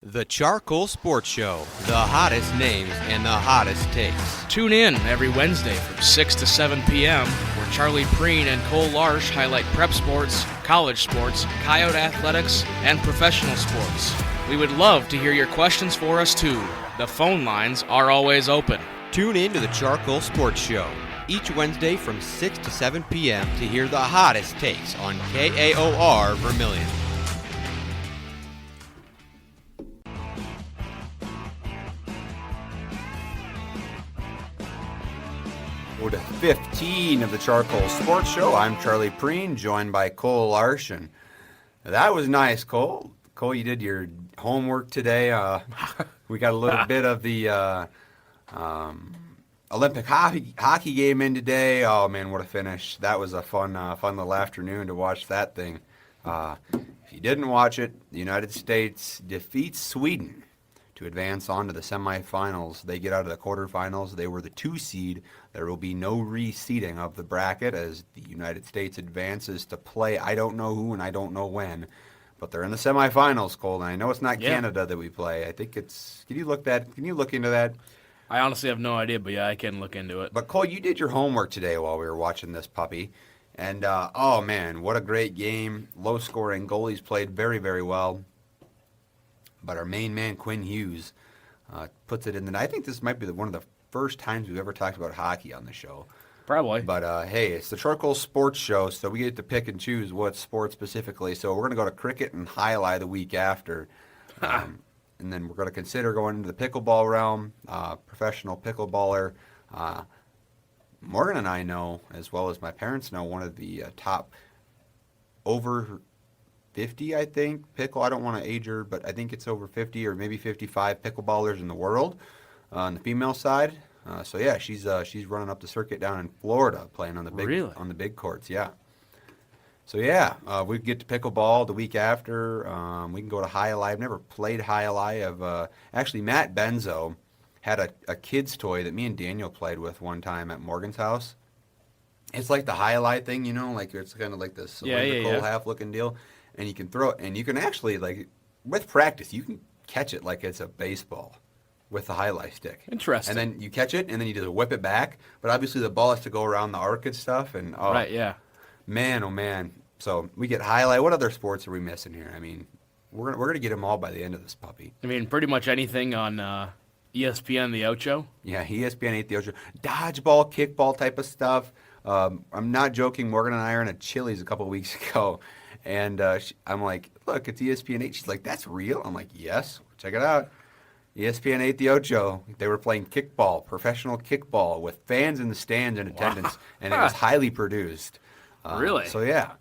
The CharCole Sports Show, the hottest names and the hottest takes. Tune in every Wednesday from 6 to 7 p.m. where Charlie Prien and Cole Larsch highlight prep sports, college sports, coyote athletics, and professional sports. We would love to hear your questions for us too. The phone lines are always open. Tune in to the CharCole Sports Show each Wednesday from 6 to 7 p.m. to hear the hottest takes on KAOR Vermilion. To 15 of the CharCole Sports Show. I'm Charlie Prien, joined by Cole Larsch. And that was nice, Cole. Cole, you did your homework today. We got a little bit of the Olympic hockey game in today. Oh, man, what a finish. That was a fun little afternoon to watch that thing. If you didn't watch it, the United States defeats Sweden to advance on to the semifinals. They get out of the quarterfinals. They were the 2 seed. There will be no reseeding of the bracket as the United States advances to play I don't know who and I don't know when. But they're in the semifinals, Cole. And I know it's not Canada that we play. I think it's... Can you look into that? I honestly have no idea, but yeah, I can look into it. But Cole, you did your homework today while we were watching this puppy. And, oh man, what a great game. Low scoring. Goalies played very, very well. But our main man, Quinn Hughes, puts it in the... I think this might be one of the first times we've ever talked about hockey on the show. Probably. But, hey, it's the CharCole Sports Show, so we get to pick and choose what sport specifically. So we're going to go to cricket and highlight the week after. And then we're going to consider going into the pickleball realm, professional pickleballer. Morgan and I know, as well as my parents know, one of the top over 50, I think, I don't want to age her, but I think it's over 50 or maybe 55 pickleballers in the world on the female side. So yeah, she's running up the circuit down in Florida playing on the big courts. Yeah. So yeah, we get to pickleball the week after. We can go to High I've never played High actually, Matt Benzo had a kid's toy that me and Daniel played with one time at Morgan's house. It's like the High thing, you know, like it's kind of like this cylindrical half-looking deal. And you can throw it, and you can actually, like, with practice, you can catch it like it's a baseball with the highlight stick. Interesting. And then you catch it, and then you just whip it back. But obviously the ball has to go around the arc and stuff. And right, yeah. Man, oh, man. So we get highlight. What other sports are we missing here? I mean, we're gonna get them all by the end of this puppy. I mean, pretty much anything on ESPN, the Ocho. Yeah, ESPN 8, the Ocho. Dodgeball, kickball type of stuff. I'm not joking. Morgan and I are in a Chili's a couple of weeks ago. And I'm like, look, it's ESPN 8. She's like, that's real? I'm like, yes, check it out. ESPN 8, the Ocho. They were playing kickball, professional kickball, with fans in the stands in attendance, and it was highly produced. Really? So, yeah.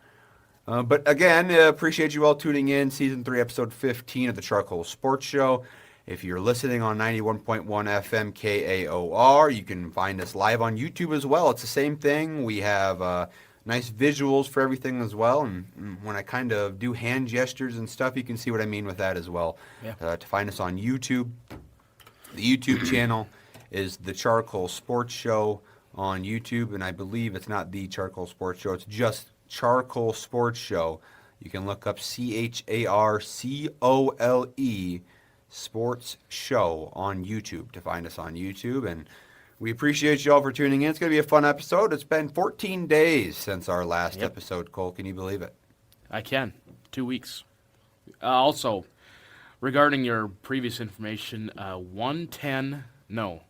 But again, appreciate you all tuning in. Season 3, Episode 15 of the CharCole Sports Show. If you're listening on 91.1 FM KAOR, you can find us live on YouTube as well. It's the same thing. We have... nice visuals for everything as well, and when I kind of do hand gestures and stuff, you can see what I mean with that as well. Yeah. To find us on YouTube, the YouTube channel is the CharCole Sports Show on YouTube, and I believe it's not the CharCole Sports Show, it's just CharCole Sports Show. You can look up CharCole Sports Show on YouTube to find us on YouTube, and we appreciate you all for tuning in. It's going to be a fun episode. It's been 14 days since our last episode, Cole. Can you believe it? I can. 2 weeks. Also, regarding your previous information, 1:10. No.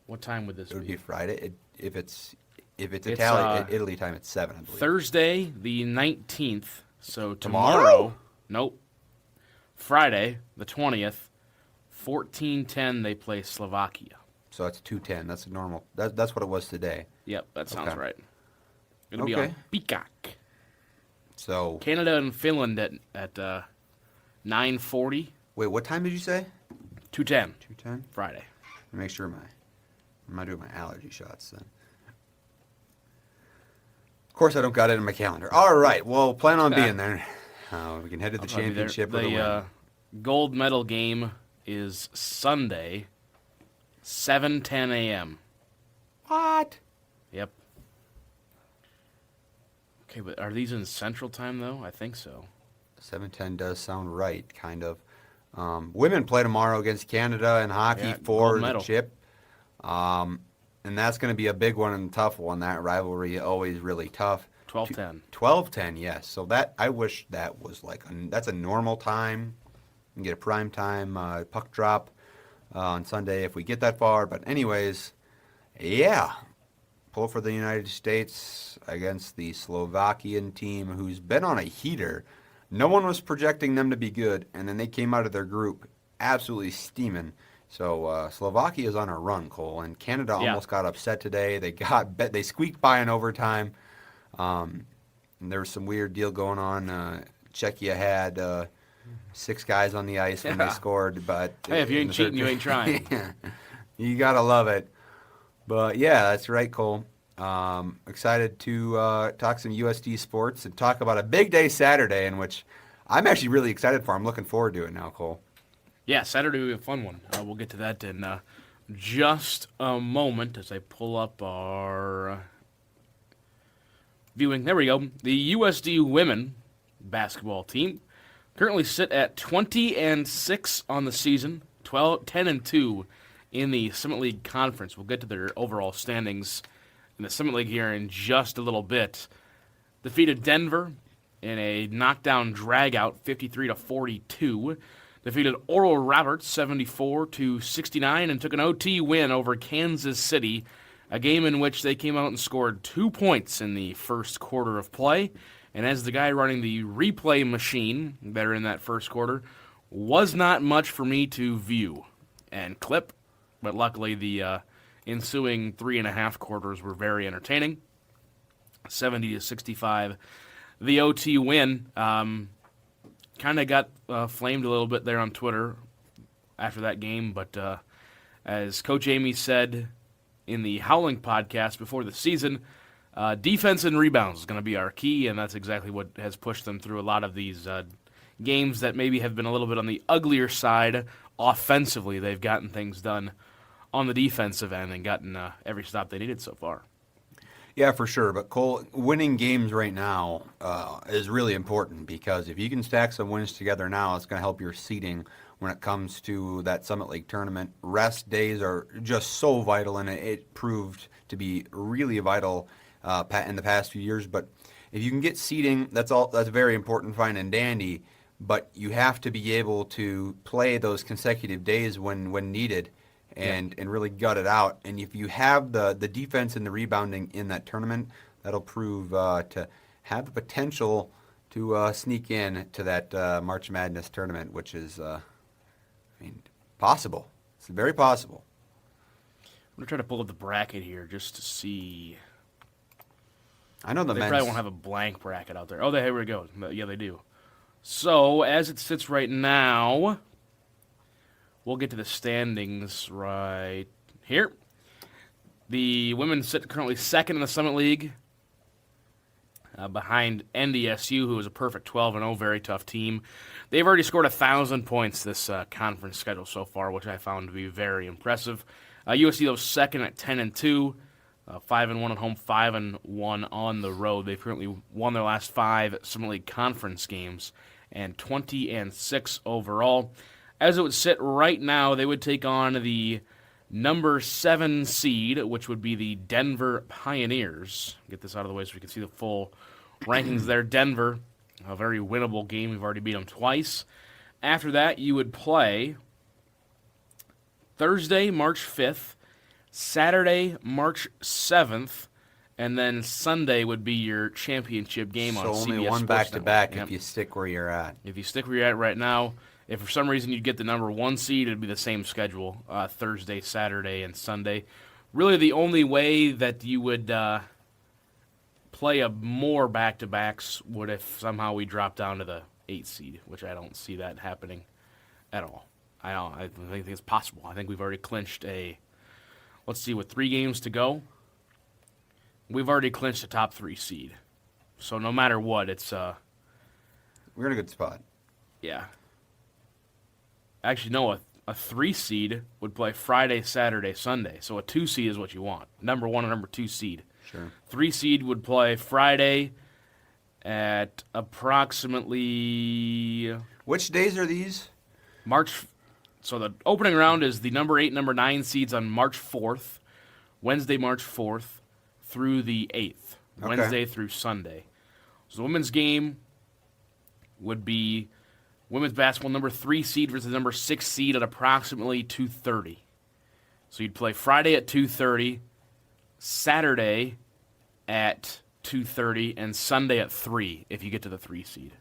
What time would this be? It would be Friday. If it's Italy time, it's 7, I believe. Thursday, the 19th. So Tomorrow? Nope. Friday, the 20th, 14:10. They play Slovakia. So that's 2:10. That's normal. That's what it was today. Yep, that sounds right. It'll be Okay. on Peacock. So Canada and Finland at 9:40. wait, what time did you say? 2:10. 2:10. Friday. Make sure I'm not doing my allergy shots then. Of course, I don't got it in my calendar. All right. Well, plan on being there. We can head to the championship. The gold medal game is Sunday, 7:10 a.m. What? Yep. Okay, but are these in Central Time, though? I think so. 7:10 does sound right, kind of. Women play tomorrow against Canada in hockey for gold the medal. chip. And that's going to be a big one and tough one. That rivalry always really tough. 12-10. 12-10, yes. So that I wish that was that's a normal time. You can get a prime time puck drop on Sunday if we get that far. But anyways, yeah, pull for the United States against the Slovakian team, who's been on a heater. No one was projecting them to be good, and then they came out of their group absolutely steaming. So Slovakia is on a run, Cole, and Canada almost got upset today. They squeaked by in overtime. And there was some weird deal going on. Czechia had 6 guys on the ice when they scored, but hey, if you ain't cheating, you ain't trying. You gotta love it. But yeah, that's right, Cole. Excited to talk some USD sports and talk about a big day Saturday, in which I'm actually really excited for. I'm looking forward to it now, Cole. Yeah, Saturday will be a fun one. We'll get to that in just a moment as I pull up our viewing. There we go. The USD women basketball team currently sit at 20-6 on the season, 10-2 in the Summit League Conference. We'll get to their overall standings in the Summit League here in just a little bit. Defeated Denver in a knockdown dragout, 53-42. Defeated Oral Roberts 74-69 and took an OT win over Kansas City, a game in which they came out and scored 2 points in the first quarter of play. And as the guy running the replay machine there in that first quarter, was not much for me to view and clip, but luckily the ensuing 3.5 quarters were very entertaining. 70-65, the OT win. Kind of got flamed a little bit there on Twitter after that game, but as Coach Amy said in the Howling podcast before the season, defense and rebounds is going to be our key, and that's exactly what has pushed them through a lot of these games that maybe have been a little bit on the uglier side offensively. They've gotten things done on the defensive end and gotten every stop they needed so far. Yeah, for sure. But Cole, winning games right now is really important, because if you can stack some wins together now, it's going to help your seeding when it comes to that Summit League tournament. Rest days are just so vital, and it proved to be really vital in the past few years. But if you can get seeding, that's very important, fine and dandy. But you have to be able to play those consecutive days when needed. And really gut it out. And if you have the defense and the rebounding in that tournament, that'll prove to have the potential to sneak in to that March Madness tournament, which is, possible. It's very possible. I'm going to try to pull up the bracket here just to see. I know they probably won't have a blank bracket out there. Oh, here we go. Yeah, they do. So, as it sits right now, we'll get to the standings right here. The women sit currently second in the Summit League, behind NDSU, who is a perfect 12-0, very tough team. They've already scored 1,000 points this conference schedule so far, which I found to be very impressive. USC, though, second at 10-2, 5-1 at home, 5-1 on the road. They've currently won their last 5 Summit League conference games, and 20-6 overall. As it would sit right now, they would take on the number 7 seed, which would be the Denver Pioneers. Get this out of the way so we can see the full rankings there. Denver, a very winnable game. We've already beat them twice. After that, you would play Thursday, March 5th, Saturday, March 7th, and then Sunday would be your championship game on CBS Sports. So only one back-to-back if you stick where you're at. If you stick where you're at right now. If for some reason you get the number 1 seed, it'd be the same schedule, Thursday, Saturday, and Sunday. Really the only way that you would play more back-to-backs would if somehow we drop down to the 8 seed, which I don't see that happening at all. I think it's possible. I think we've already clinched let's see, with 3 games to go, we've already clinched the top 3 seed. So no matter what, it's... we're in a good spot. Yeah. Actually, no, a 3 seed would play Friday, Saturday, Sunday. So a 2 seed is what you want. Number 1 and number 2 seed. Sure. 3 seed would play Friday at approximately... Which days are these? So the opening round is the number 8, number 9 seeds on March 4th, Wednesday, March 4th, through the 8th, Okay. Wednesday through Sunday. So the women's game would be women's basketball number 3 seed versus number 6 seed at approximately 2:30. So you'd play Friday at 2:30, Saturday at 2:30, and Sunday at 3 if you get to the 3 seed.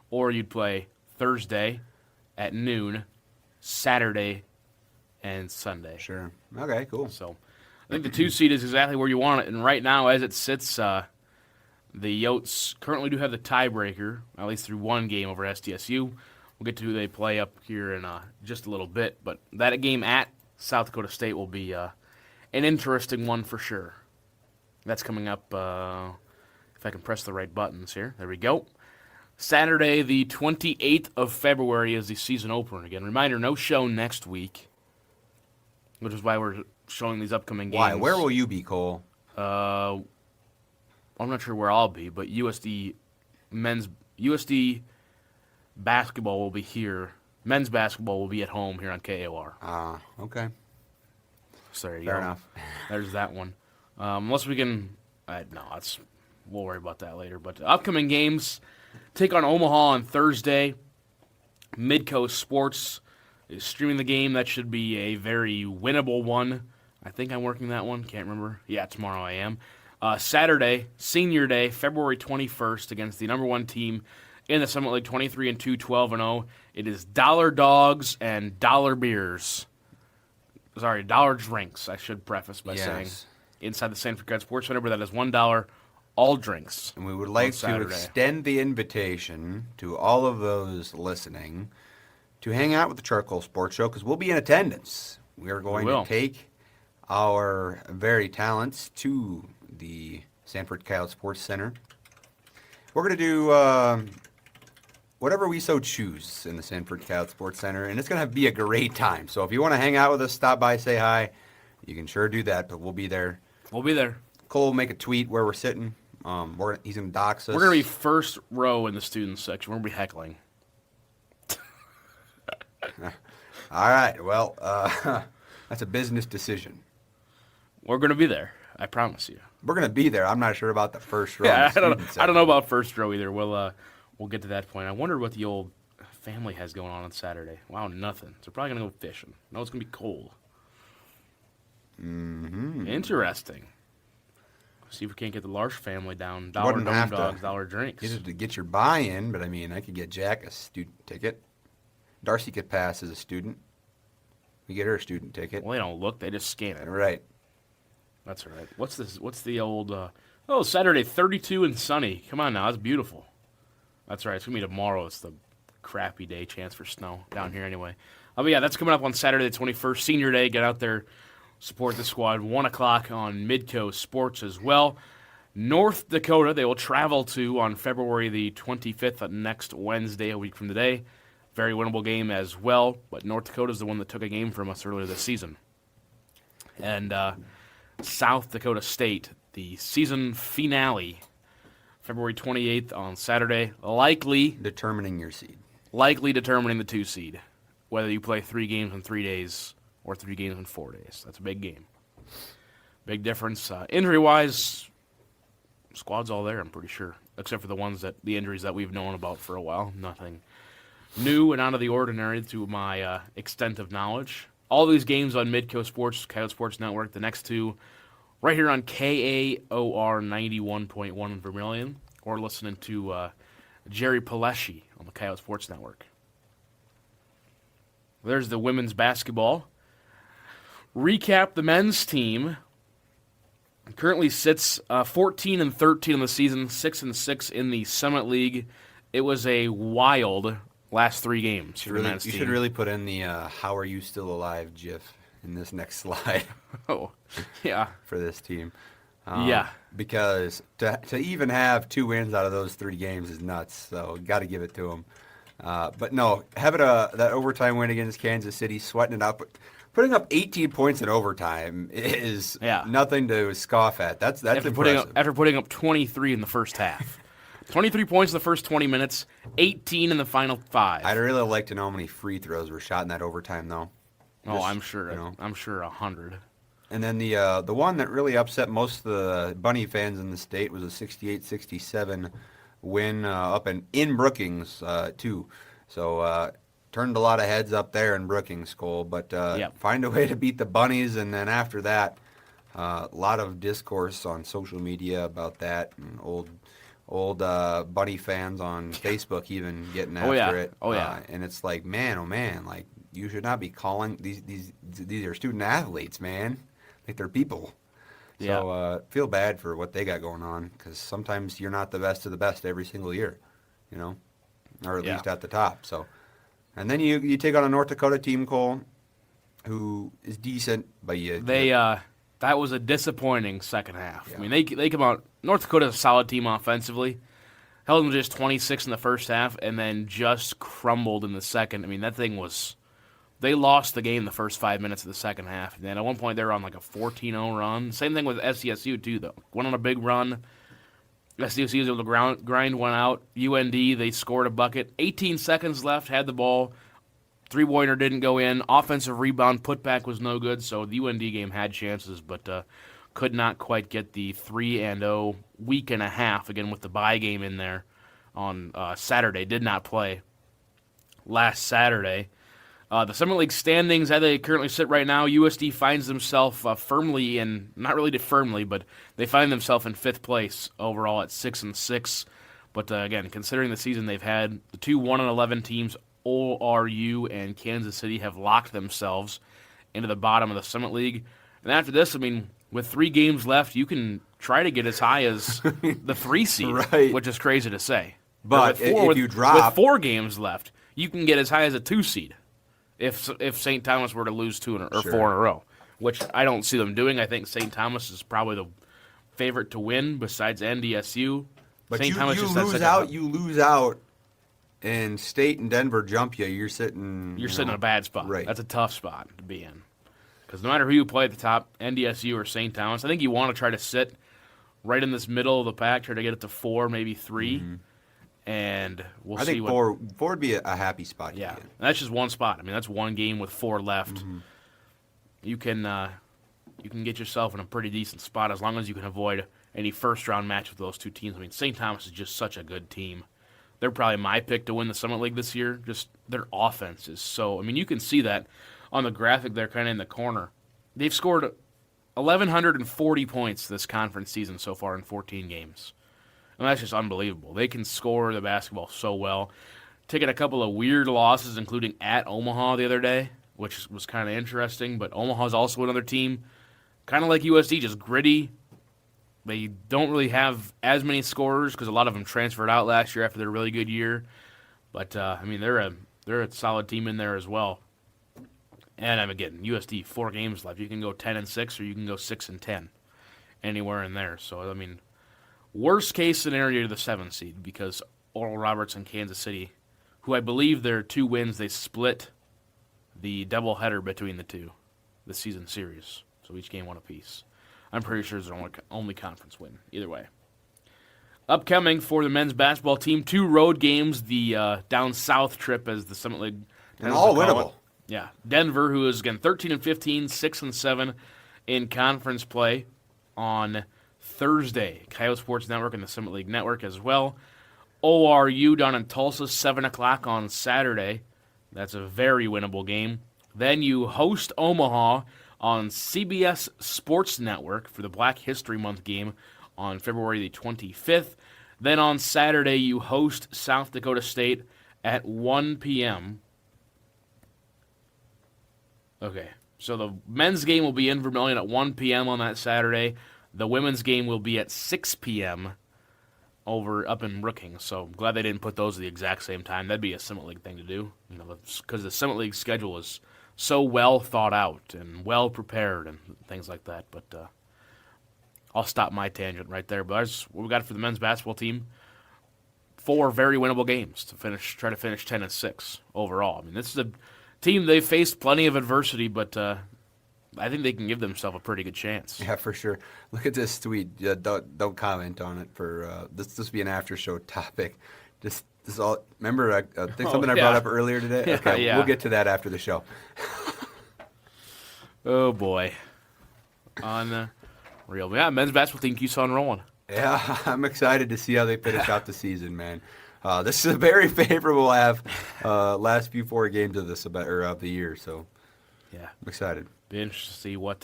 Or you'd play Thursday at noon, Saturday, and Sunday. Sure. Okay, cool. So I think the 2 seed is exactly where you want it. And right now, as it sits, the Yotes currently do have the tiebreaker, at least through one game over SDSU. We'll get to who they play up here in just a little bit. But that game at South Dakota State will be an interesting one for sure. That's coming up, if I can press the right buttons here. There we go. Saturday, the 28th of February is the season opener again. Reminder, no show next week, which is why we're showing these upcoming games. Why? Where will you be, Cole? I'm not sure where I'll be, but USD basketball will be here. Men's basketball will be at home here on KAOR. Okay. So there you Fair go. enough. There's that one. Unless we can, we'll worry about that later. But upcoming games, take on Omaha on Thursday. Midcoast Sports is streaming the game. That should be a very winnable one. I think I'm working that one. Can't remember. Yeah, tomorrow I am. Saturday, Senior Day, February 21st, against the number 1 team in the Summit League, 23-2, 12-0. It is dollar dogs and dollar beers. Sorry, dollar drinks, I should preface by saying. Inside the Sanford Card Sports Center, but that is $1 all drinks. And we would like to extend the invitation to all of those listening to hang out with the CharCole Sports Show, because we'll be in attendance. We are going to take our very talents to the Sanford Coyote Sports Center. We're going to do whatever we so choose in the Sanford Coyote Sports Center, and it's going to be a great time. So if you want to hang out with us, stop by, say hi, you can sure do that, but we'll be there. We'll be there. Cole will make a tweet where we're sitting. He's going to dox us. We're going to be first row in the student section. We're going to be heckling. All right. Well, that's a business decision. We're going to be there. I promise you. We're going to be there. I'm not sure about the first row. Yeah, I don't know about first row either. We'll get to that point. I wonder what the old family has going on Saturday. Wow, nothing. So probably going to go fishing. No, it's going to be cold. Mm-hmm. Interesting. See if we can't get the Larsch family down. Dollar dome dogs, dollar drinks. To get your buy-in, but I mean, I could get Jack a student ticket. Darcy could pass as a student. We get her a student ticket. Well, they don't look; they just scan it. Right. That's all right. What's this? What's the old? Saturday, 32 and sunny. Come on now, that's beautiful. That's right. It's gonna be tomorrow. It's the crappy day. Chance for snow down here anyway. But yeah, that's coming up on Saturday the 21st, Senior Day. Get out there. Support the squad. 1 o'clock on Midcoast Sports as well. North Dakota, they will travel to on February the 25th, next Wednesday, a week from today. Very winnable game as well, but North Dakota is the one that took a game from us earlier this season. And South Dakota State, the season finale, February 28th on Saturday, likely determining your seed. Likely determining the 2 seed, whether you play 3 games in 3 days or 3 games in 4 days. That's a big game. Big difference. Injury-wise, squad's all there, I'm pretty sure, except for the injuries that we've known about for a while. Nothing new and out of the ordinary to my extent of knowledge. All these games on Midcoast Sports, Coyote Sports Network, the next 2 right here on KAOR 91.1 in Vermilion, or listening to Jerry Palesci on the Coyote Sports Network. There's the women's basketball. Recap the men's team. Currently sits 14 and 13 in the season, 6 and 6 in the Summit League. It was a wild last 3 games for the men's team. You should really put in the "How are you still alive" GIF in this next slide. Oh, yeah. For this team. Yeah. Because to even have 2 wins out of those 3 games is nuts. So got to give it to them. But no, having that overtime win against Kansas City, sweating it out. Putting up 18 points in overtime is nothing to scoff at. That's impressive. After putting up 23 in the first half. 23 points in the first 20 minutes, 18 in the final 5. I'd really like to know how many free throws were shot in that overtime, though. I'm sure. I'm sure 100. And then the one that really upset most of the Bunny fans in the state was a 68-67 win up in Brookings, too. So turned a lot of heads up there in Brookings, Cole. But find a way to beat the Bunnies, and then after that, a lot of discourse on social media about that, and old Bunny fans on Facebook even getting after it. Oh, yeah. And it's like, man, oh, man, like, you should not be calling these are student athletes, man. Like, they're people. Yeah. So feel bad for what they got going on, because sometimes you're not the best of the best every single year, or at least at the top. So, and then you take on a North Dakota team, Cole, who is decent, but that was a disappointing second half. Yeah. I mean, they come out. North Dakota's a solid team offensively. Held them to just 26 in the first half, and then just crumbled in the second. I mean, that thing was. They lost the game the first 5 minutes of the second half. And then at one point, they were on like a 14-0 run. Same thing with SDSU, too, though. Went on a big run. SDSU was able to grind one out. UND, they scored a bucket. 18 seconds left, had the ball. Three-pointer didn't go in. Offensive rebound putback was no good, so the UND game had chances, but could not quite get the 3-0 week and a half, again with the bye game in there on Saturday. Did not play last Saturday. The Summit League standings, as they currently sit right now, USD finds themselves firmly in, not really firmly, but they find themselves in 5th place overall at 6-6. But again, considering the season they've had, the two 1-11 teams, ORU and Kansas City, have locked themselves into the bottom of the Summit League. And after this, I mean, with 3 games left, you can try to get as high as the 3 seed, right, which is crazy to say. But if you drop... With 4 games left, you can get as high as a 2 seed. If St. Thomas were to lose 4 in a row, which I don't see them doing. I think St. Thomas is probably the favorite to win besides NDSU. But St. you Thomas you lose out, and State and Denver jump you. You're sitting in a bad spot. Right. That's a tough spot to be in. Because no matter who you play at the top, NDSU or St. Thomas, I think you want to try to sit right in this middle of the pack, try to get it to 4, maybe 3. Mm-hmm. And we'll see. I think 4 would be a happy spot. Yeah, that's just one spot. I mean, that's one game with 4 left. Mm-hmm. You can get yourself in a pretty decent spot as long as you can avoid any first-round match with those two teams. I mean, St. Thomas is just such a good team. They're probably my pick to win the Summit League this year. Just their offense is so. I mean, you can see that on the graphic there, kind of in the corner. They've scored 1,140 points this conference season so far in 14 games. And that's just unbelievable. They can score the basketball so well. Taking a couple of weird losses, including at Omaha the other day, which was kind of interesting. But Omaha's also another team, kind of like USD, just gritty. They don't really have as many scorers because a lot of them transferred out last year after their really good year. But, I mean, they're a solid team in there as well. And again, USD, 4 games left. You can go 10-6 or you can go 6-10, anywhere in there. So, I mean, worst case scenario to the 7 seed because Oral Roberts and Kansas City, who I believe their 2 wins, they split the doubleheader between the two, the season series. So each game 1 apiece. I'm pretty sure it's their only conference win. Either way. Upcoming for the men's basketball team, 2 road games, the down south trip as the Summit League. And all winnable. Yeah. Denver, who is, again, 13-15, 6-7 in conference play on Thursday. KAOR Sports Network and the Summit League Network as well. ORU down in Tulsa, 7 o'clock on Saturday. That's a very winnable game. Then you host Omaha on CBS Sports Network for the Black History Month game on February the 25th. Then on Saturday, you host South Dakota State at 1 p.m. Okay, so the men's game will be in Vermillion at 1 p.m. on that Saturday. The women's game will be at 6 p.m. up in Brookings. So I'm glad they didn't put those at the exact same time. That'd be a Summit League thing to do, because the Summit League schedule is so well thought out and well prepared and things like that. But I'll stop my tangent right there. But that's what we got for the men's basketball team. 4 very winnable games to try to finish 10-6 overall. I mean, this is a team, they faced plenty of adversity, but I think they can give themselves a pretty good chance. Yeah, for sure. Look at this tweet. Don't comment on it for this. This will be an after show topic. This all. Remember, I think something I brought up earlier today. Yeah, okay, yeah. We'll get to that after the show. Oh boy, unreal. Yeah, men's basketball team keeps on rolling. Yeah, I'm excited to see how they finish out the season, man. This is a very favorable last few 4 games of the year. So Yeah, I'm excited. be interested to see what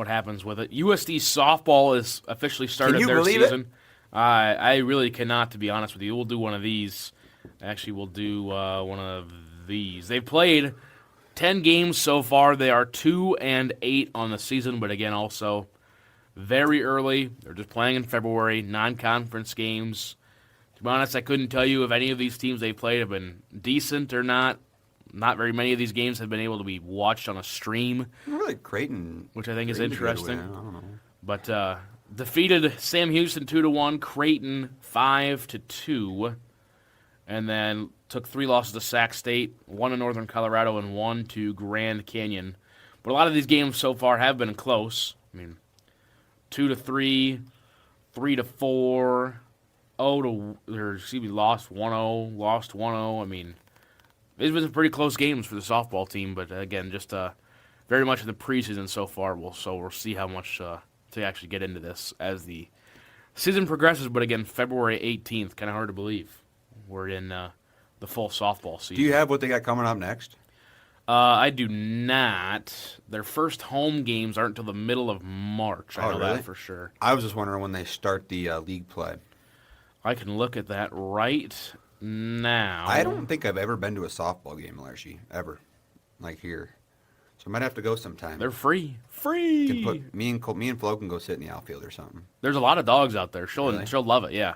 happens with it. USD softball is officially started Can you their believe it? season. I really cannot, to be honest with you. We'll do one of these. Actually, we'll do one of these. They've played 10 games so far. They are 2-8 on the season, but again, also very early. They're just playing in February, non-conference games. To be honest, I couldn't tell you if any of these teams they played have been decent or not. Not very many of these games have been able to be watched on a stream, Really, Creighton, which I think is Creighton's a good interesting. win. I don't know. But defeated Sam Houston 2-1, Creighton 5-2, and then took 3 losses to Sac State, 1 to Northern Colorado, and 1 to Grand Canyon. But a lot of these games so far have been close. I mean, 2-3, 3-4, lost 1-0, lost 1-0. I mean, these have been pretty close games for the softball team. But again, just very much in the preseason so far. We'll see how much to actually get into this as the season progresses. But again, February 18th, kind of hard to believe we're in the full softball season. Do you have what they got coming up next? I do not. Their first home games aren't until the middle of March. I know really? that for sure. I was just wondering when they start the league play. I can look at that right now. I don't think I've ever been to a softball game, Larsch, ever, like here. So I might have to go sometime. They're free. Can put, me and Flo can go sit in the outfield or something. There's a lot of dogs out there. She'll Really? she'll love it. Yeah.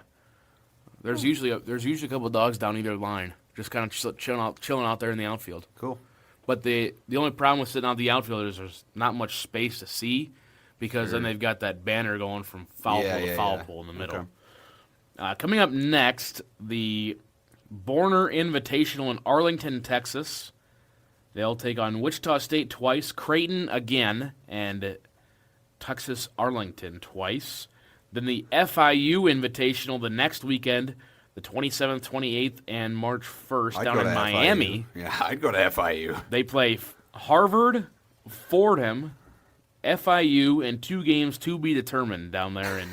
There's usually a couple of dogs down either line, just kind of chilling out there in the outfield. Cool. But the only problem with sitting out the outfield is there's not much space to see, because then they've got that banner going from foul pole to foul pole in the middle. Okay. Coming up next, the Borner Invitational in Arlington, Texas. They'll take on Wichita State twice, Creighton again, and Texas Arlington twice. Then the FIU Invitational the next weekend, the 27th, 28th, and March 1st down in Miami. FIU. Yeah, I'd go to FIU. They play Harvard, Fordham, FIU, and 2 games to be determined down there in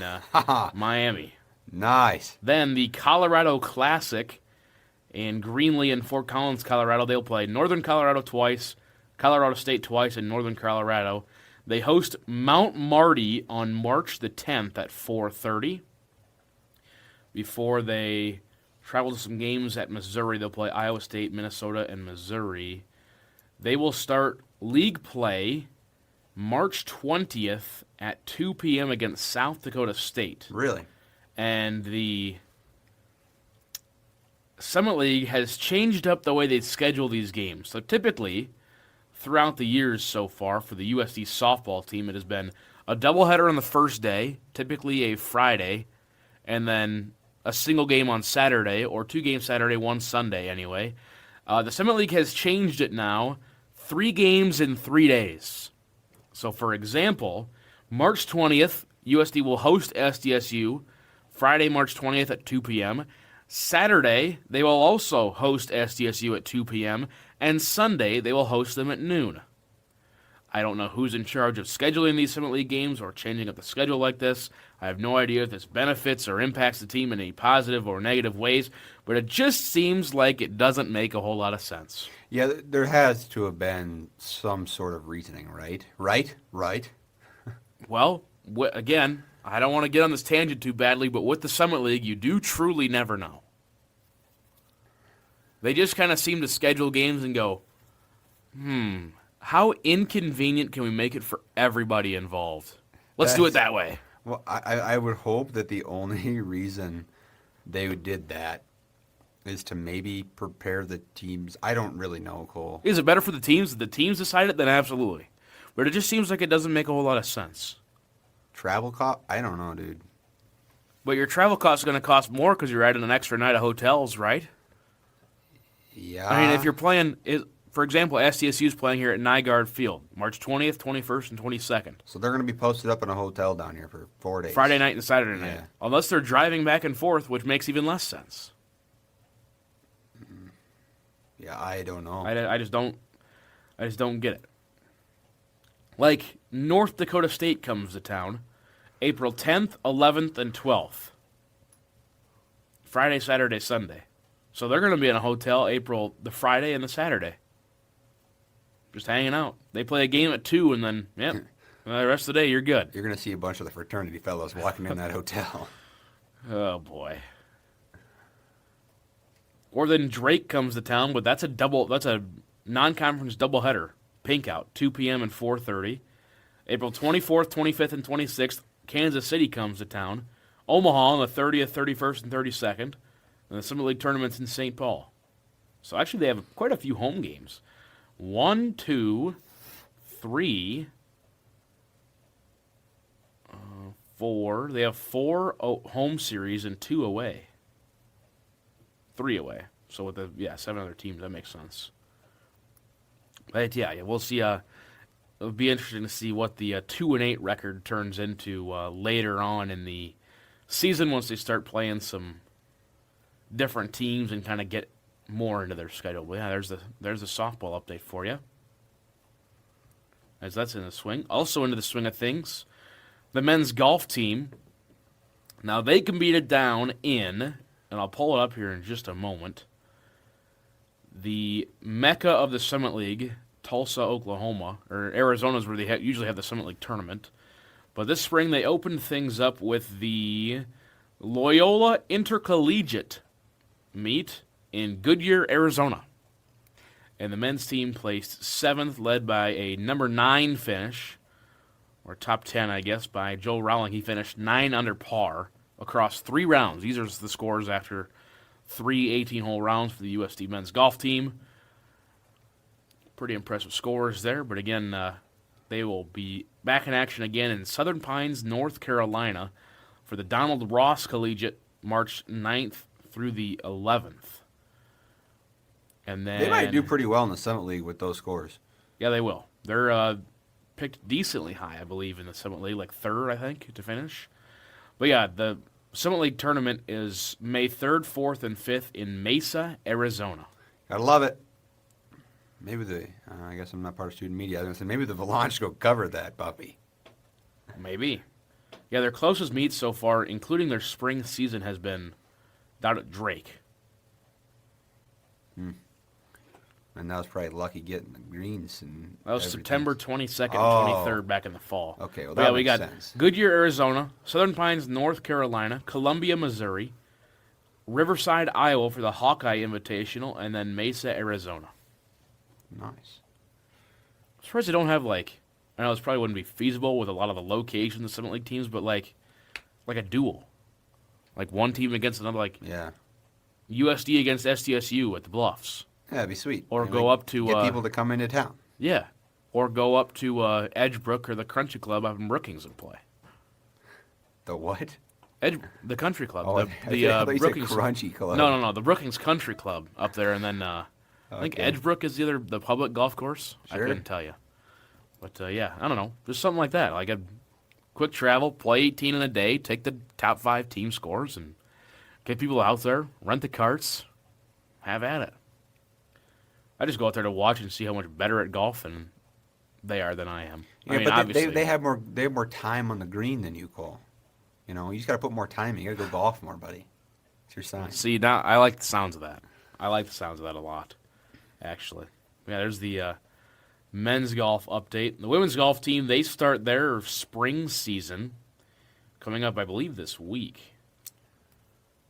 Miami. Nice. Then the Colorado Classic in Greenlee and Fort Collins, Colorado. They'll play Northern Colorado twice, Colorado State twice, and Northern Colorado. They host Mount Marty on March the 10th at 4:30. Before they travel to some games at Missouri, they'll play Iowa State, Minnesota, and Missouri. They will start league play March 20th at 2 p.m. against South Dakota State. Really? And the Summit League has changed up the way they schedule these games. So typically, throughout the years so far for the USD softball team, it has been a doubleheader on the first day, typically a Friday, and then a single game on Saturday, or 2 games Saturday, 1 Sunday anyway. The Summit League has changed it now, 3 games in 3 days. So for example, March 20th, USD will host SDSU, Friday, March 20th at 2 p.m. Saturday, they will also host SDSU at 2 p.m., and Sunday, they will host them at noon. I don't know who's in charge of scheduling these Summit League games or changing up the schedule like this. I have no idea if this benefits or impacts the team in any positive or negative ways, but it just seems like it doesn't make a whole lot of sense. Yeah, there has to have been some sort of reasoning, right? Right? Well, again, I don't want to get on this tangent too badly, but with the Summit League, you do truly never know. They just kind of seem to schedule games and go, how inconvenient can we make it for everybody involved? Let's do it that way. Well, I would hope that the only reason they did that is to maybe prepare the teams. I don't really know, Cole. Is it better for the teams if the teams decide it? Then absolutely. But it just seems like it doesn't make a whole lot of sense. Travel cost? I don't know, dude. But your travel cost is going to cost more because you're adding an extra night of hotels, right? Yeah. I mean, if you're playing, for example, SDSU is playing here at Nygaard Field, March 20th, 21st, and 22nd. So they're going to be posted up in a hotel down here for 4 days. Friday night and Saturday night. Yeah. Unless they're driving back and forth, which makes even less sense. Yeah, I don't know. I just don't get it. Like, North Dakota State comes to town April 10th, 11th, and 12th. Friday, Saturday, Sunday. So they're going to be in a hotel the Friday and the Saturday. Just hanging out. They play a game at 2, and then, the rest of the day, you're good. You're going to see a bunch of the fraternity fellows walking in that hotel. Oh, boy. Or then Drake comes to town, but that's a non-conference doubleheader. Pink out, 2 p.m. and 4:30. April 24th, 25th, and 26th, Kansas City comes to town. Omaha on the 30th, 31st, and 32nd. And the Summit League tournament's in St. Paul. So actually they have quite a few home games. 1, 2, 3, 4. They have 4 home series and 2 away. 3 away. So with 7 other teams, that makes sense. But yeah, we'll see. It'll be interesting to see what the 2-8 record turns into later on in the season once they start playing some different teams and kind of get more into their schedule. But yeah, there's the softball update for you. As that's in the swing. Also into the swing of things, the men's golf team. Now they competed down in, and I'll pull it up here in just a moment, the mecca of the Summit League, Tulsa, Oklahoma, or Arizona is where they usually have the Summit League tournament. But this spring they opened things up with the Loyola Intercollegiate meet in Goodyear, Arizona. And the men's team placed 7th, led by a number 9 finish, or top 10, I guess, by Joe Rowling. He finished 9 under par across 3 rounds. These are the scores after 3 18-hole rounds for the USD men's golf team. Pretty impressive scores there, but again, they will be back in action again in Southern Pines, North Carolina for the Donald Ross Collegiate, March 9th through the 11th. And then They might do pretty well in the Summit League with those scores. Yeah, they will. They're picked decently high, I believe, in the Summit League, like 3rd, I think, to finish. But yeah, the Summit League tournament is May 3rd, 4th, and 5th in Mesa, Arizona. Gotta love it. Maybe I guess I'm not part of student media. I was going to say, maybe the Valanche go cover that puppy. Maybe. Yeah, their closest meets so far, including their spring season, has been down at Drake. And that was probably lucky getting the greens. And that was everything. September 22nd and 23rd back in the fall. Okay, well, But that we makes got sense. Goodyear, Arizona, Southern Pines, North Carolina, Columbia, Missouri, Riverside, Iowa for the Hawkeye Invitational, and then Mesa, Arizona. Nice. I'm surprised they don't have, I know this probably wouldn't be feasible with a lot of the locations of Summit League teams, but like a duel. Like one team against another, Yeah. USD against SDSU at the Bluffs. Yeah, that'd be sweet. Or And go up to get people to come into town. Yeah. Or go up to Edgebrook or the Country Club up in Brookings and play. The what? The Country Club. Oh, the I thought you said Brookings Crunchy Club. No. The Brookings Country Club up there, and then I think Okay. Edgebrook is the public golf course. Sure. I couldn't tell you. But yeah, I don't know. Just something like that. Like a quick travel, play 18 in a day, take the top 5 team scores, and get people out there, rent the carts, have at it. I just go out there to watch and see how much better at golf than they are than I am. Yeah, I mean, but obviously, they have more time on the green than you, Cole. You know, you just got to put more time in. You got to go golf more, buddy. It's your sign. See, now I like the sounds of that. I like the sounds of that a lot, actually. Yeah, there's the men's golf update. The women's golf team, they start their spring season coming up, I believe, this week.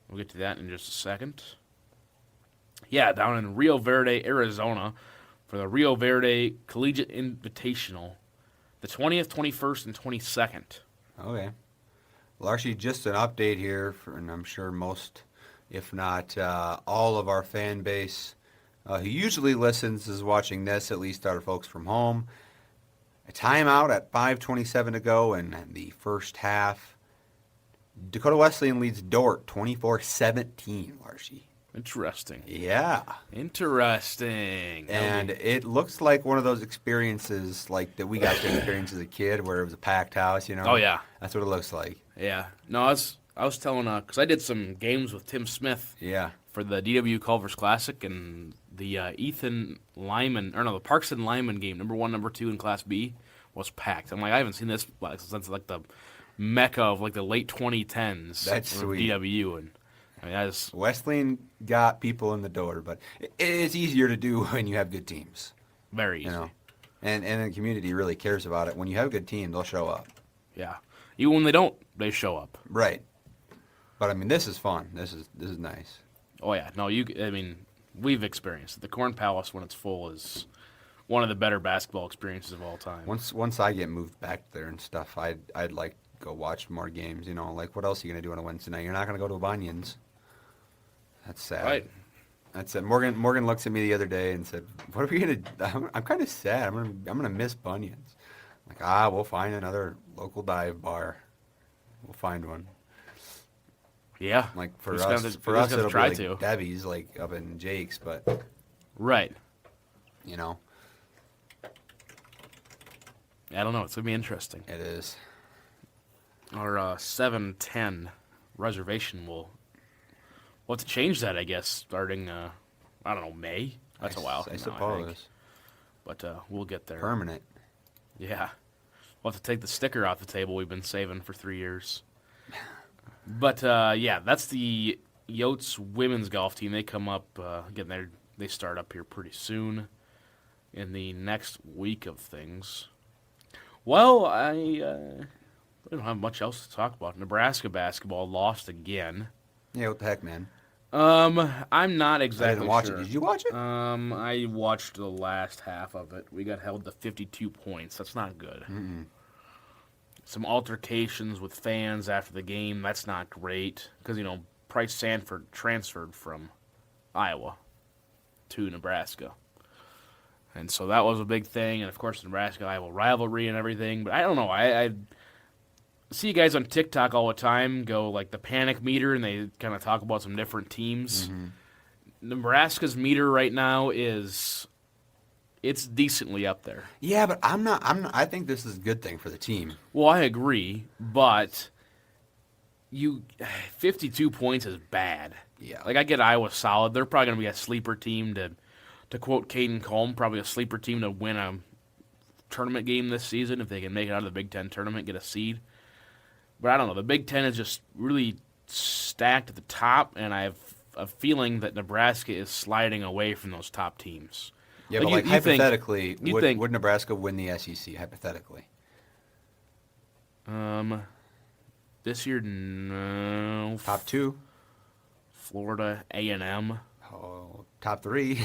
We'll get to that in just a second. Yeah, down in Rio Verde, Arizona, for the Rio Verde Collegiate Invitational, the 20th, 21st, and 22nd. Okay. Well, actually, just an update here, and I'm sure most, if not all of our fan base who usually listens is watching this, at least our folks from home. A timeout at 5:27 to go in the first half. Dakota Wesleyan leads Dort 24-17, Larschy. Interesting. Yeah. Interesting. And it looks like one of those experiences like that we got to experience as a kid where it was a packed house, you know? Oh, yeah. That's what it looks like. Yeah. No, I was telling, because I did some games with Tim Smith Yeah. for the DW Culver's Classic, and the the Parks and Lyman game, number 1, number 2 in Class B, was packed. I'm like, I haven't seen this since like the mecca of like the late 2010s. That's sweet. DW, and I mean, Wesleyan got people in the door, but it's easier to do when you have good teams. very easy. You know, and the community really cares about it. When you have a good team, they'll show up. Yeah. Even when they don't, they show up. Right. But I mean, this is fun. This is nice. Oh yeah. No, we've experienced it. The Corn Palace when it's full is one of the better basketball experiences of all time. Once I get moved back there and stuff, I'd like to go watch more games. You know, like what else are you gonna do on a Wednesday night? You're not gonna go to a Bunyan's. That's sad. Right. That's it. Morgan looks at me the other day and said, "What are we gonna?" I'm kind of sad. I'm gonna miss Bunyan's. I'm like, we'll find another local dive bar. We'll find one. Yeah. Like for We're us, just for gonna us it'll try be to. like Debbie's, like up in Jake's, but Right. you know, I don't know. It's gonna be interesting. it is. Our 7:10 reservation we'll have to change that, I guess, starting I don't know, May. That's a while from I now, I think. suppose. But we'll get there. Permanent. Yeah. We'll have to take the sticker off the table we've been saving for 3 years. But, yeah, that's the Yotes women's golf team. They come up, again, they start up here pretty soon in the next week of things. Well, I don't have much else to talk about. Nebraska basketball lost again. Yeah, what the heck, man? I'm not exactly I didn't watch sure. it. Did you watch it? I watched the last half of it. We got held to 52 points. That's not good. Mm-mm. Some altercations with fans after the game. That's not great because, Price Sanford transferred from Iowa to Nebraska. And so that was a big thing. And, of course, the Nebraska-Iowa rivalry and everything. But I don't know. I see you guys on TikTok all the time go like the panic meter, and they kind of talk about some different teams. Mm-hmm. Nebraska's meter right now it's decently up there. Yeah, but I'm not. I think this is a good thing for the team. Well, I agree, but 52 points is bad. Yeah. Like, I get Iowa solid. They're probably going to be a sleeper team to quote Caden Colm, probably a sleeper team to win a tournament game this season if they can make it out of the Big Ten tournament, get a seed. But I don't know. The Big Ten is just really stacked at the top, and I have a feeling that Nebraska is sliding away from those top teams. Yeah, Like, but like you think- hypothetically, you think- would Nebraska win the SEC? Hypothetically, This year, no. top two, Florida, A&M. top three.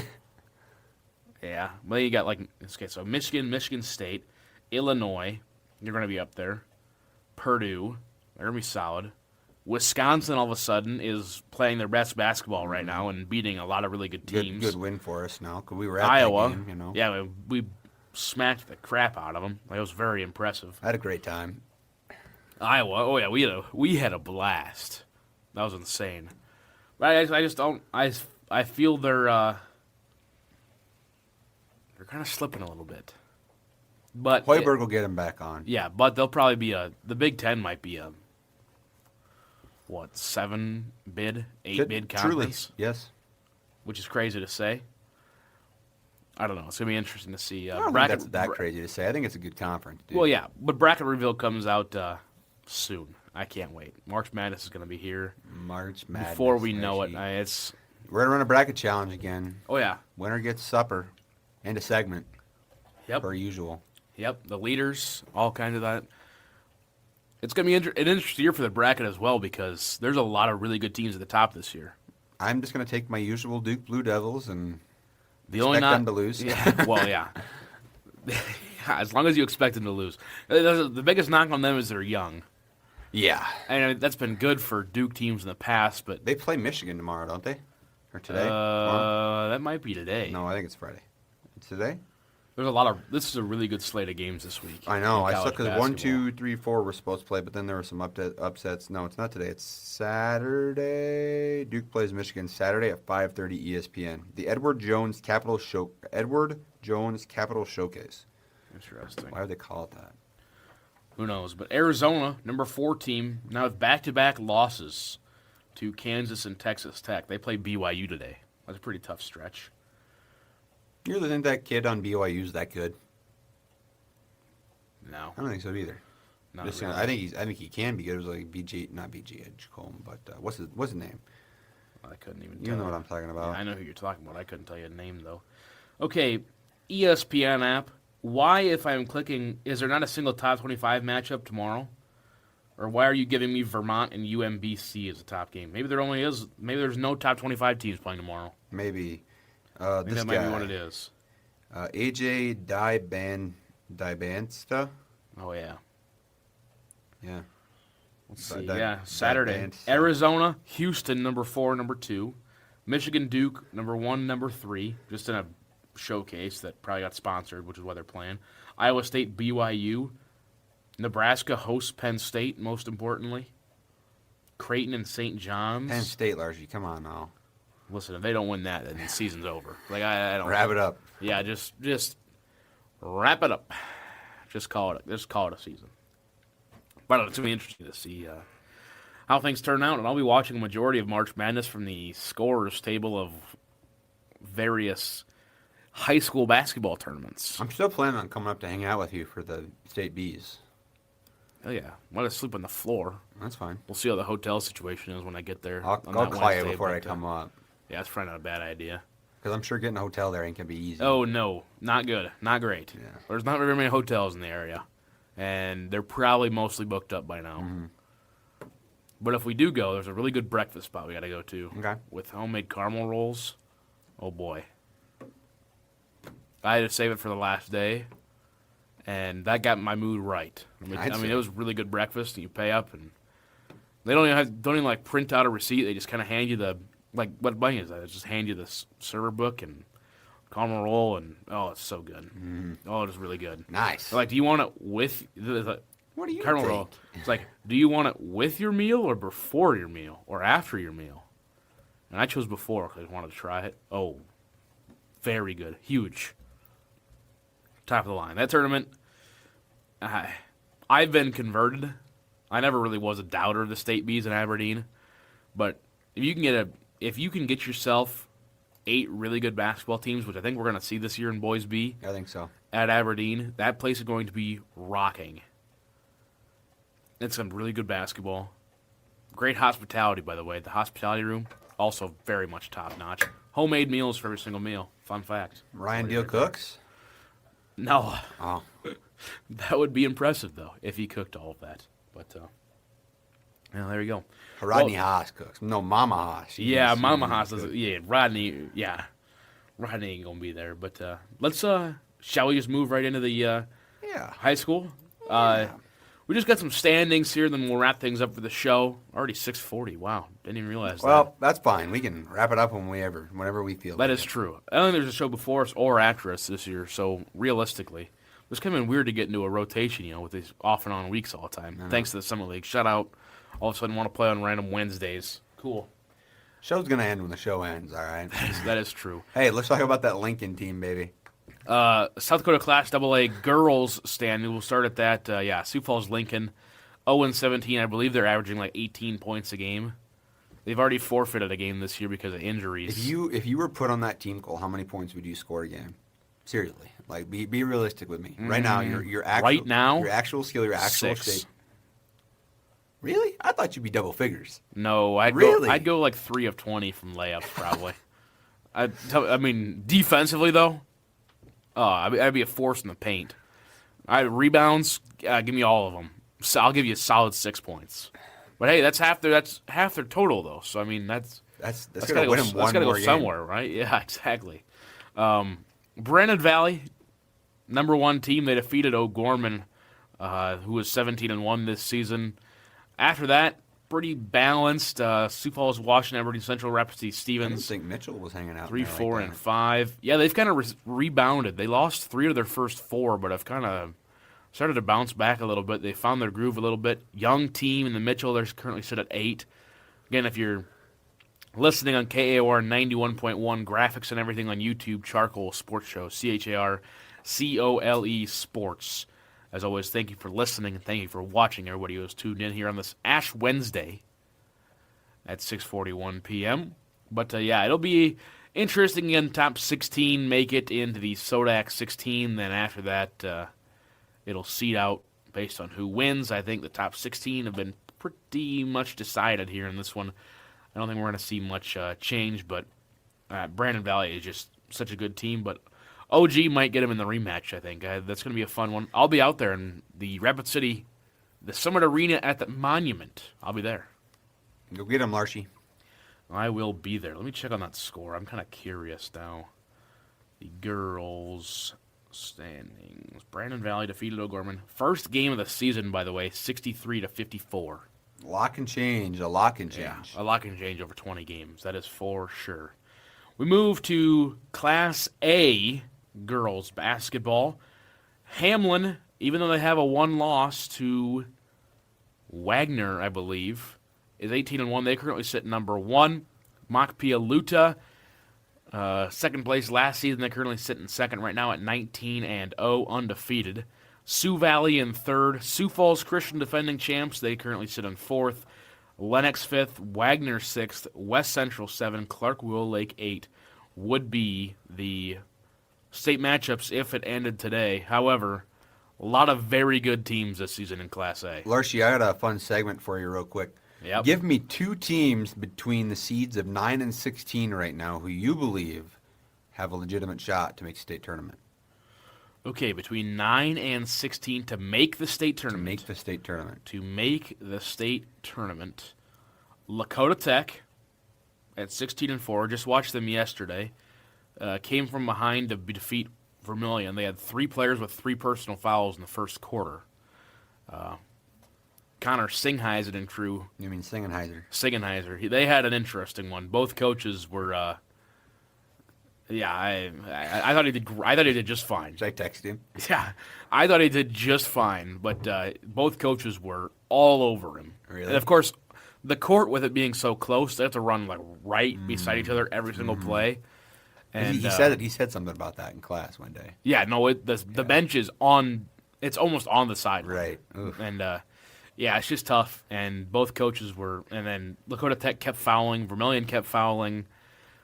Yeah. Well, you got so Michigan State, Illinois, you're going to be up there. Purdue, they're going to be solid. Wisconsin, all of a sudden, is playing their best basketball right now and beating a lot of really good teams. Good win for us now because we were at Iowa, that game. yeah, we smacked the crap out of them. It was very impressive. I had a great time. Iowa, oh yeah, we had a blast. That was insane. But I just don't. I feel they're kind of slipping a little bit. But Hoiberg will get him back on. yeah, but they'll probably be the Big Ten might be a 7 bid, 8 bid conference, Truly, yes. which is crazy to say. I don't know. It's gonna be interesting to see. I don't think that's that crazy to say. I think it's a good conference, dude. Well, yeah, but bracket reveal comes out soon. I can't wait. March Madness is gonna be here March Madness. before we know it. Reggie. We're gonna run a bracket challenge again. Oh yeah. Winner gets supper and a segment. Yep. Per usual. Yep. The leaders, all kinds of that. It's gonna be an interesting year for the bracket as well because there's a lot of really good teams at the top this year. I'm just gonna take my usual Duke Blue Devils and Expect them to lose. Yeah. Well, yeah. As long as you expect them to lose. The biggest knock on them is they're young. Yeah. And that's been good for Duke teams in the past, but They play Michigan tomorrow, don't they? Or today? that might be today. No, I think it's Friday. It's today? This is a really good slate of games this week. I know. I saw college because 1, basketball. 2, 3, 4 were supposed to play, but then there were some upsets. No, it's not today. It's Saturday. Duke plays Michigan Saturday at 5:30 ESPN. The Edward Jones Capital Showcase. Interesting. Why would they call it that? Who knows? But Arizona, number 4 team, now with back-to-back losses to Kansas and Texas Tech. They play BYU today. That's a pretty tough stretch. You really think that kid on BYU is that good? No. I don't think so either. Not Just, really. I think he can be good. It was like not BG Edgecombe, but what's his name? I couldn't even tell You know what I'm talking about. Yeah, I know who you're talking about. I couldn't tell you a name, though. Okay, ESPN app. Why, if I'm clicking, is there not a single top 25 matchup tomorrow? Or why are you giving me Vermont and UMBC as a top game? Maybe there only is. Maybe there's no top 25 teams playing tomorrow. Maybe. Maybe This that guy, might be what it is. AJ Dibansta. Oh, yeah. Yeah. Let's see. Di- Yeah, Saturday. Dibansta. Arizona, Houston, number 4, number 2. Michigan, Duke, number 1, number 3. Just in a showcase that probably got sponsored, which is why they're playing. Iowa State, BYU. Nebraska hosts Penn State, most importantly. Creighton and St. John's. Penn State, Larsch, come on now. Listen, if they don't win that, then the season's over. Like I don't Wrap it up. Yeah, just wrap it up. Just call it a season. But it's gonna be interesting to see how things turn out, and I'll be watching a majority of March Madness from the scorers table of various high school basketball tournaments. I'm still planning on coming up to hang out with you for the state bees. Oh yeah, I'm gonna sleep on the floor. That's fine. We'll see how the hotel situation is when I get there. I'll on call that you Wednesday, before I but, come up. Yeah, it's probably not a bad idea. Because I'm sure getting a hotel there ain't going to be easy. Oh, no. Not good. Not great. Yeah. There's not very many hotels in the area. And they're probably mostly booked up by now. Mm-hmm. But if we do go, there's a really good breakfast spot we got to go to. Okay. With homemade caramel rolls. Oh, boy. I had to save it for the last day. And that got my mood right. I mean, it was really good breakfast. And you pay up. And they don't even like print out a receipt. They just kind of hand you the... Like, what money is that? They just hand you the server book and caramel roll, and, oh, it's so good. Oh, it is really good. Nice. They're like, do you want it with the What do you caramel think? roll? It's like, do you want it with your meal or before your meal or after your meal? And I chose before because I wanted to try it. Oh, very good. Huge. Top of the line. That tournament, I've been converted. I never really was a doubter of the State Bees in Aberdeen, but if you can get yourself 8 really good basketball teams, which I think we're going to see this year in Boys B. I think so. At Aberdeen, that place is going to be rocking. It's some really good basketball. Great hospitality, by the way. The hospitality room, also very much top-notch. Homemade meals for every single meal. Fun fact. Ryan Deal cooks? No. Oh. That would be impressive, though, if he cooked all of that. But, yeah, there you go. Rodney Haas cooks. No, Mama Haas. Yeah, Mama Haas. Rodney. Yeah, Rodney ain't gonna be there. But let's. Shall we just move right into the Yeah. high school? We just got some standings here. Then we'll wrap things up for the show. Already 6:40. Wow, didn't even realize Well, that's fine. We can wrap it up whenever we feel that. That like is it. true. I don't think there's a show before us or after us this year. So realistically, it's kind of weird to get into a rotation, with these off and on weeks all the time. Thanks to the Summer League. Shout out. All of a sudden, want to play on random Wednesdays. Cool. Show's going to end when the show ends, all right? That is true. Hey, let's talk about that Lincoln team, baby. South Dakota Class AA girls standing. We'll start at that. Sioux Falls Lincoln, 0-17. I believe they're averaging like 18 points a game. They've already forfeited a game this year because of injuries. If you were put on that team, Cole, how many points would you score a game? Seriously, like be realistic with me. Right now, your actual skill, your actual 6. shape. Really? I thought you'd be double figures. No, I'd go like 3 of 20 from layups probably. I mean, defensively though, I'd be a force in the paint. Rebounds, give me all of them. So I'll give you a solid 6 points. But hey, that's half their total though. So I mean, that's gonna win them one more go somewhere, right? Yeah, exactly. Brandon Valley, number 1 team, they defeated O'Gorman, who was 17-1 this season. After that, pretty balanced. Sioux Falls, Washington, Aberdeen Central, Rapid City, I didn't Stevens. think Mitchell was hanging out. 3, in there 4, like and that. 5. Yeah, they've kind of rebounded. They lost 3 of their first 4, but have kind of started to bounce back a little bit. They found their groove a little bit. Young team in the Mitchell, they're currently sit at 8. Again, if you're listening on KAOR 91.1, graphics and everything on YouTube, CharCole Sports Show, CharCole Sports. As always, thank you for listening and thank you for watching. Everybody who's tuned in here on this Ash Wednesday at 6:41 p.m. But yeah, it'll be interesting. Again, top 16 make it into the Sodak 16. Then after that, it'll seed out based on who wins. I think the top 16 have been pretty much decided here in this one. I don't think we're going to see much change, but Brandon Valley is just such a good team. But OG might get him in the rematch, I think. That's going to be a fun one. I'll be out there in the Rapid City, the Summit Arena at the Monument. I'll be there. Go get him, Larschy. I will be there. Let me check on that score. I'm kind of curious now. The girls' standings. Brandon Valley defeated O'Gorman. First game of the season, by the way, 63-54. Lock and change, a lock and change. Yeah, a lock and change over 20 games. That is for sure. We move to Class A girls basketball. Hamlin, even though they have a 1 loss to Wagner, I believe, is 18-1. They currently sit number 1. Machpialuta, second place last season. They currently sit in second right now at 19-0, undefeated. Sioux Valley in third. Sioux Falls Christian defending champs. They currently sit in fourth. Lennox fifth. Wagner sixth. West Central 7. Clark-Willow Lake 8 would be the state matchups if it ended today. However, a lot of very good teams this season in Class A. Larschy, I got a fun segment for you real quick. Yep. Give me 2 teams between the seeds of 9 and 16 right now who you believe have a legitimate shot to make state tournament. Okay, between 9 and 16 to make the state To tournament. make the state tournament. To make the state tournament. Lakota Tech at 16-4. Just watched them yesterday. Came from behind to defeat Vermilion. They had 3 players with 3 personal fouls in the first quarter. Connor Singheisen and crew. You mean Singenheiser. They had an interesting one. Both coaches were. I thought he did. I thought he did just fine. Should I text him? Yeah, I thought he did just fine. But both coaches were all over him. Really? And of course, the court with it being so close, they have to run like right beside each other every single play. And He said it. He said something about that in class one day. Yeah, no, the bench is on. It's almost on the side. Right. Oof. And yeah, it's just tough. And both coaches were. And then Lakota Tech kept fouling. Vermilion kept fouling.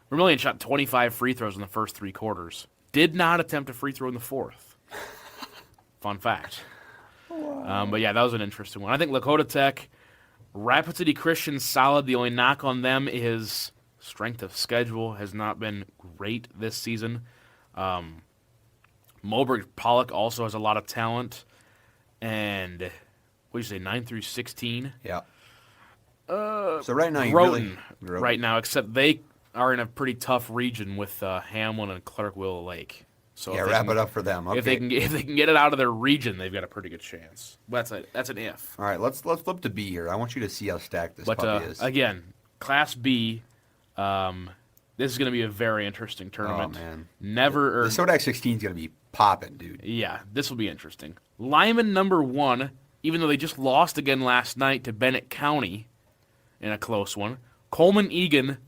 Vermilion shot 25 free throws in the first 3 quarters. Did not attempt a free throw in the fourth. Fun fact. Wow. But yeah, that was an interesting one. I think Lakota Tech, Rapid City Christian, solid. The only knock on them is strength of schedule has not been great this season. Moberg Pollock also has a lot of talent. And what do you say, 9 through 16? Yeah. So right now, you Groton really right now, except they are in a pretty tough region with Hamlin and Clark-Willow Lake. So yeah, wrap it up for them. Okay. If they can get it out of their region, they've got a pretty good chance. But that's an if. All right, let's flip to B here. I want you to see how stacked this puppy is. Again, Class B, this is going to be a very interesting tournament. Oh man, The Sodak 16 is going to be popping, dude. Yeah, this will be interesting. Lyman number 1, even though they just lost again last night to Bennett County in a close one. Coleman Egan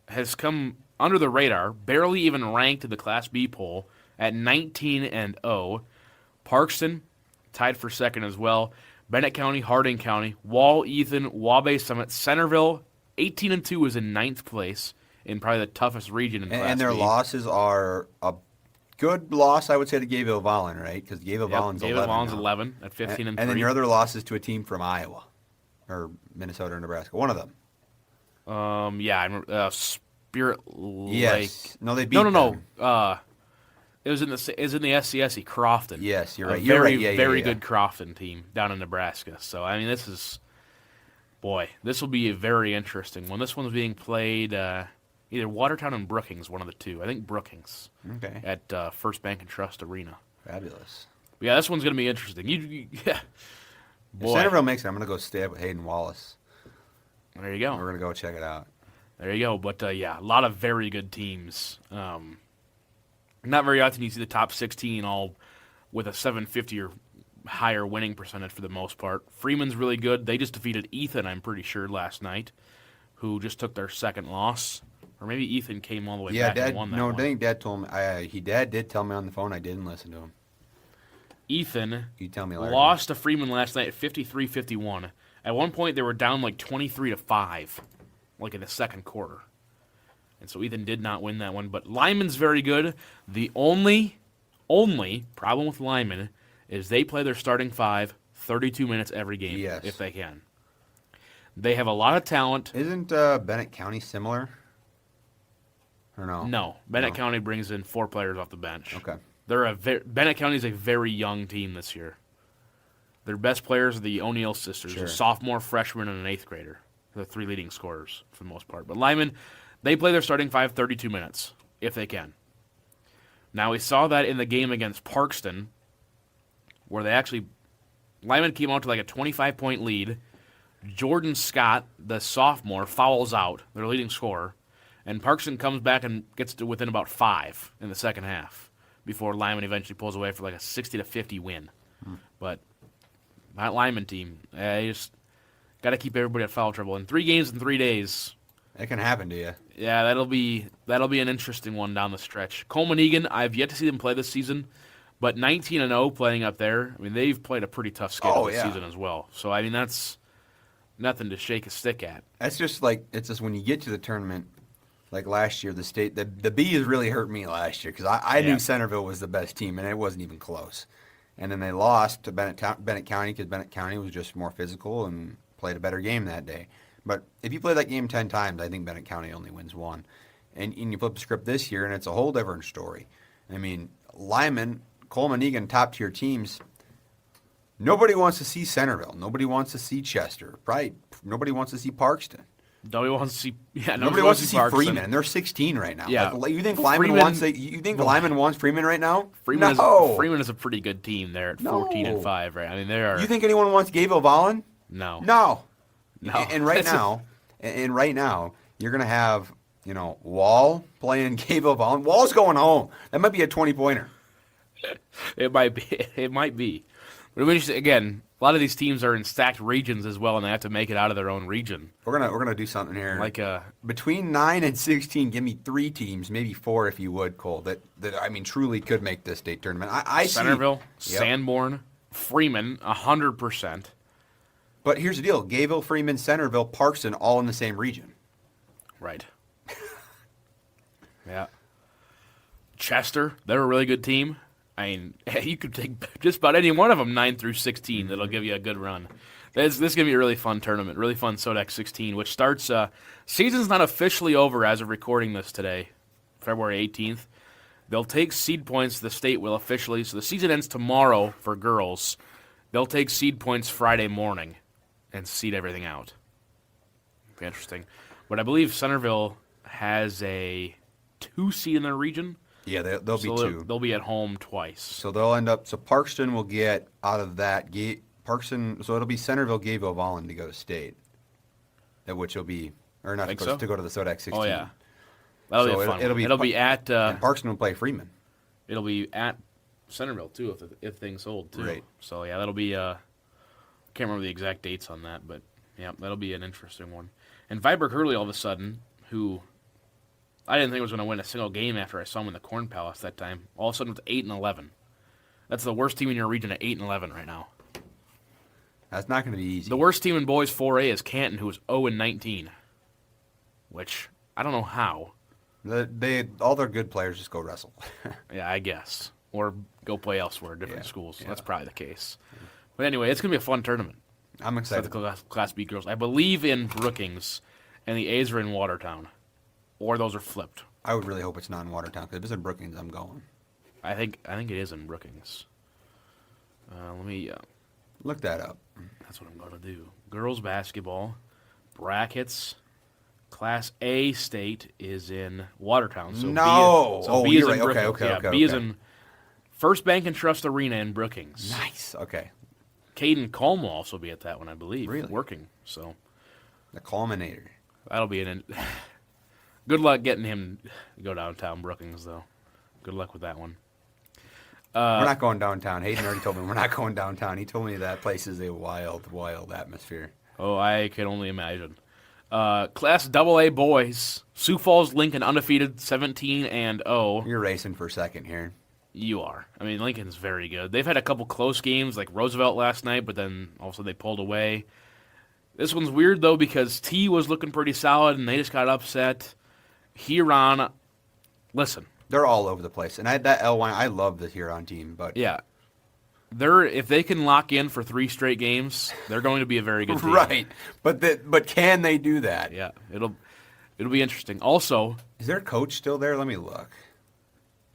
has come under the radar, barely even ranked in the Class B poll at 19-0. Parkston tied for second as well. Bennett County, Harding County, Wall, Ethan, Wabash Summit, Centerville, 18-2 is in 9th place in probably the toughest region in Class B. And their losses are a good loss, I would say, to Gayville-Volin, right? Because Gayville-Volin's 11 Gayville-Volin's now. 11 at 15-3. And then your other losses to a team from Iowa or Minnesota or Nebraska. One of them. Yeah, I remember Spirit Lake. Yes. No, they beat them. No. It was in the SCSE Crofton. Yes, you're right. A You're very, right. Yeah, very yeah. good Crofton team down in Nebraska. So I mean, this will be a very interesting one. This one's being played either Watertown and Brookings, one of the two. I think Brookings. Okay. At First Bank and Trust Arena. Fabulous. But yeah, this one's going to be interesting. Yeah. If Boy. Centerville makes it, I'm going to go stay up with Hayden Wallace. There you go. We're going to go check it out. There you go. But, a lot of very good teams. Not very often you see the top 16 all with a 750 or higher winning percentage for the most part. Freeman's really good. They just defeated Ethan, I'm pretty sure, last night, who just took their second loss. Or maybe Ethan came all the way back and won that one. I think Dad told me. Dad did tell me on the phone. I didn't listen to him. Ethan you tell me later. Lost to Freeman last night at 53-51. At one point, they were down like 23-5, like in the second quarter. And so Ethan did not win that one. But Lyman's very good. The only problem with Lyman is they play their starting 5 32 minutes every game, if they can. They have a lot of talent. Isn't Bennett County similar? Or no? No. Bennett County brings in 4 players off the bench. Okay. Bennett County is a very young team this year. Their best players are the O'Neill sisters, a sophomore, freshman, and an 8th grader. The 3 leading scorers for the most part. But Lyman, they play their starting 5 32 minutes, if they can. Now, we saw that in the game against Parkston, where Lyman came out to like a 25-point lead. Jordan Scott, the sophomore, fouls out, their leading scorer, and Parkston comes back and gets to within about 5 in the second half before Lyman eventually pulls away for like a 60-50 win. But that Lyman team, you just got to keep everybody at foul trouble. In 3 games in 3 days, it can happen to you. Yeah, that'll be an interesting one down the stretch. Coleman Egan, I've yet to see them play this season, but 19-0 playing up there. I mean, they've played a pretty tough schedule this season as well. So I mean, that's nothing to shake a stick at. That's just like it's just when you get to the tournament. Like last year, the Bees really hurt me last year because I knew Centerville was the best team, and it wasn't even close. And then they lost to Bennett County because Bennett County was just more physical and played a better game that day. But if you play that game 10 times, I think Bennett County only wins 1. And you flip the script this year, and it's a whole different story. I mean, Lyman, Coleman, Egan, top-tier teams, nobody wants to see Centerville. Nobody wants to see Chester. Probably nobody wants to see Parkston. Nobody wants to see. Yeah, nobody wants to see Freeman, and they're 16 right now. Yeah, like, you think Lyman wants? Lyman wants Freeman right now? Freeman is a pretty good team there at 14-5. Right? I mean, they are. You think anyone wants Gayville Vollen? No. And right now, you're gonna have Wall playing Gayville Vollen. Wall's going home. That might be a 20-pointer. It might be. But again, a lot of these teams are in stacked regions as well, and they have to make it out of their own region. We're gonna do something here. Between 9 and 16, give me 3 teams, maybe 4 if you would, Cole. That I mean truly could make this state tournament. I Centerville, Sanborn, Freeman, 100%. But here's the deal: Gayville, Freeman, Centerville, Parkston, all in the same region. Right. Yeah. Chester, they're a really good team. I mean, you could take just about any one of them 9 through 16. That'll give you a good run. This is going to be a really fun tournament, really fun SODEX 16, which starts, season's not officially over as of recording this today, February 18th. They'll take seed points, the state will officially, so the season ends tomorrow for girls. They'll take seed points Friday morning and seed everything out. Be interesting. But I believe Centerville has a 2 seed in their region. Yeah, they'll be 2. They'll be at home twice. So they'll end up. So Parkston will get out of that. Parkston. So it'll be Centerville, Gayville, Vollen to go to state. Which will be, or not to go to the SODEX 16. Oh yeah, that'll be fun. It'll be at. And Parkston will play Freeman. It'll be at Centerville too if things hold too. Right. So yeah, that'll be. I can't remember the exact dates on that, but yeah, that'll be an interesting one. And Viborg Hurley all of a sudden, who I didn't think was going to win a single game after I saw him in the Corn Palace that time. All of a sudden, it's 8-11. That's the worst team in your region at 8-11 right now. That's not going to be easy. The worst team in boys 4A is Canton, who is 0-19. Which I don't know how. All their good players just go wrestle. Yeah, I guess, or go play elsewhere, different schools. So that's probably the case. But anyway, it's going to be a fun tournament. I'm excited. For the Class B girls, I believe in Brookings, and the A's are in Watertown. Or those are flipped. I would really hope it's not in Watertown, because if it's in Brookings, I'm going. I think it is in Brookings. Let me look that up. That's what I'm going to do. Girls basketball brackets. Class A state is in Watertown. So B is you're in right. Brookings. Okay. B is in First Bank and Trust Arena in Brookings. Nice. Okay. Caden Colm will also be at that one, I believe. Really? Working. So The culminator. That'll be good luck getting him to go downtown Brookings, though. Good luck with that one. We're not going downtown. Hayden already told me we're not going downtown. He told me that place is a wild, wild atmosphere. Oh, I can only imagine. Class AA boys, Sioux Falls Lincoln undefeated 17-0. You're racing for second here. You are. I mean, Lincoln's very good. They've had a couple close games, like Roosevelt last night, but then also they pulled away. This one's weird, though, because T was looking pretty solid, and they just got upset. Huron, listen. They're all over the place. And that L1, I love the Huron team. But yeah. If they can lock in for 3 straight games, they're going to be a very good team. Right. But can they do that? Yeah. It'll be interesting. Also, is their coach still there? Let me look.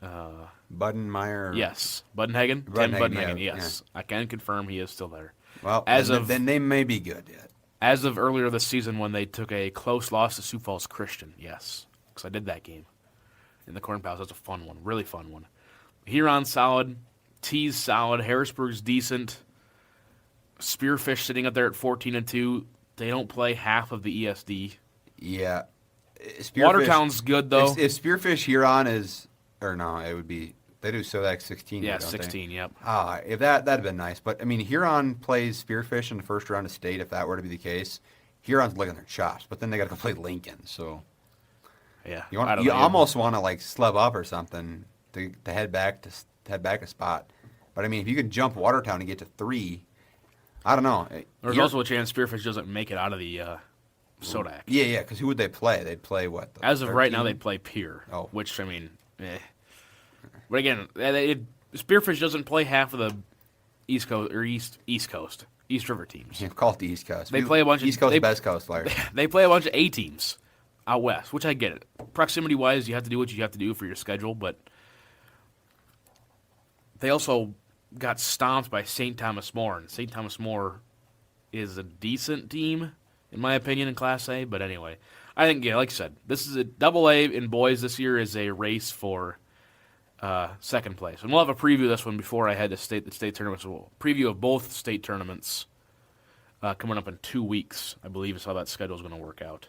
Buddenmeyer. Yes. Buddenhagen? Tim Buddenhagen, yes. Yeah. I can confirm he is still there. Well, then they may be good yet. As of earlier this season when they took a close loss to Sioux Falls Christian, yes. Because I did that game in the Corn Palace. That's a fun one. Really fun one. Huron's solid. T's solid. Harrisburg's decent. Spearfish sitting up there at 14-2. They don't play half of the ESD. Yeah. Watertown's good, though. If Spearfish Huron is... Or no, it would be... They do Sodak 16. Yeah, 16, yep. If that'd have been nice. But, I mean, Huron plays Spearfish in the first round of state, if that were to be the case. Huron's looking their chops, but then they got to go play Lincoln, so... Yeah. You almost want to, like, slub up or something to head back a spot. But, I mean, if you could jump Watertown and get to 3, I don't know. There's also a chance Spearfish doesn't make it out of the Sodak. Yeah, because who would they play? They'd play what? As of right now, they'd play Pier, which, I mean, But again, Spearfish doesn't play half of the East Coast or East Coast, East River teams. Yeah, call it the East Coast. They play a bunch of East Coast, best coast players. They play a bunch of A teams out west, which I get it. Proximity-wise, you have to do what you have to do for your schedule, but they also got stomped by St. Thomas More, and St. Thomas More is a decent team, in my opinion, in Class A. But anyway, I think, like I said, this is a AA in boys this year is a race for second place. And we'll have a preview of this one before I head to the state tournaments. So we'll preview of both state tournaments coming up in 2 weeks, I believe is how that schedule is going to work out.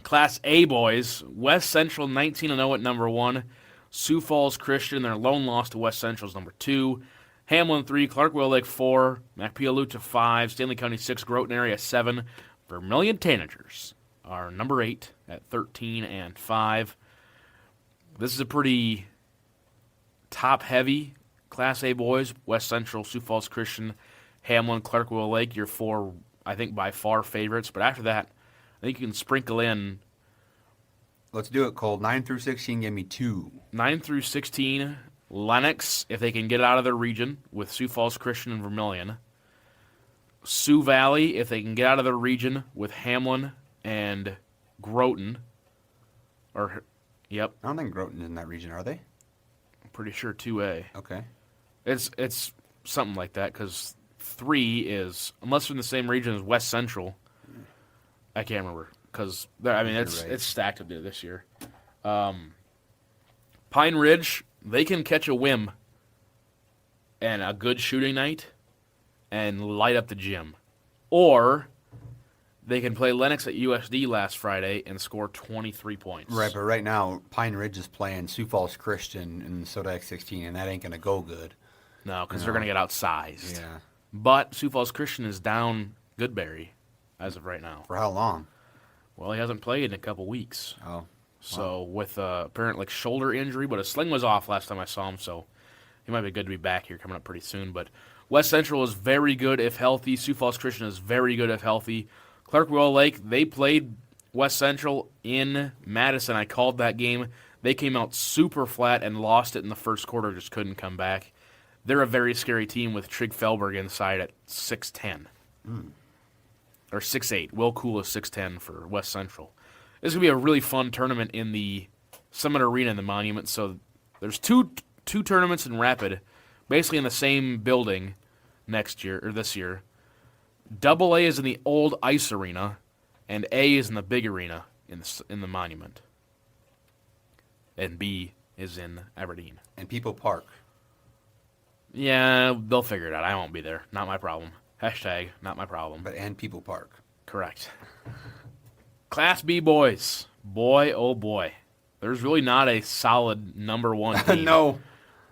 Class A boys, West Central 19-0 at number 1. Sioux Falls Christian, their lone loss to West Central is number 2. Hamlin 3, Clark-Whale Lake 4, Macpia-Lucha 5, Stanley County 6, Groton area 7. Vermilion Tanagers are number 8 at 13-5. This is a pretty top-heavy Class A boys. West Central, Sioux Falls Christian, Hamlin, Clark-Whale Lake, your 4, I think, by far favorites. But after that, I think you can sprinkle in. Let's do it, Cole. 9 through 16, give me 2. 9 through 16, Lennox, if they can get out of their region with Sioux Falls Christian and Vermilion. Sioux Valley, if they can get out of their region with Hamlin and Groton. Yep. I don't think Groton is in that region, are they? I'm pretty sure 2A. Okay. It's something like that, because 3 is, unless they're in the same region as West Central, I can't remember, because, I mean, it's stacked up there this year. Pine Ridge, they can catch a whim and a good shooting night and light up the gym. Or they can play Lennox at USD last Friday and score 23 points. Right, but right now, Pine Ridge is playing Sioux Falls Christian in Sodak 16, and that ain't going to go good. No, because they're going to get outsized. Yeah. But Sioux Falls Christian is down Goodberry as of right now. For how long? Well, he hasn't played in a couple weeks. Oh. So with apparent shoulder injury, but his sling was off last time I saw him, so he might be good to be back here coming up pretty soon. But West Central is very good if healthy. Sioux Falls Christian is very good if healthy. Clark-Whale Lake, they played West Central in Madison. I called that game. They came out super flat and lost it in the first quarter, just couldn't come back. They're a very scary team with Trig Felberg inside at 6'10". Or 6'8". Will Cool is 6'10" for West Central. This is going to be a really fun tournament in the Summit Arena in the Monument. So there's two tournaments in Rapid, basically in the same building this year. Double A is in the old ice arena, and A is in the big arena in the Monument. And B is in Aberdeen. And People Park. Yeah, they'll figure it out. I won't be there. Not my problem. Hashtag not my problem. And People Park. Correct. Class B boys. Boy, oh boy. There's really not a solid number one team. No.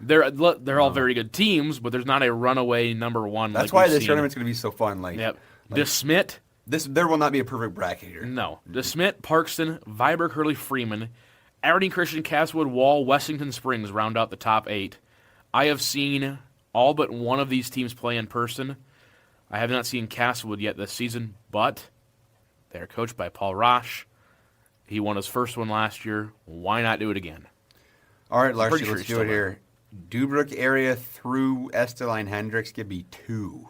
They're all very good teams, but there's not a runaway number one. That's like why we've this seen. tournament's going to be so fun. Like, Yep. DeSmit. There will not be a perfect bracket here. No. DeSmit, Parkston, Viborg, Hurley, Freeman, Aberdeen Christian, Castlewood, Wall, Wessington Springs round out the top 8. I have seen all but one of these teams play in person. I have not seen Castlewood yet this season, but they're coached by Paul Larsch. He won his first one last year. Why not do it again? All right, Larsch, Pretty sure let's he's do it still here. Dubrook area through Esteline Hendricks, give me 2.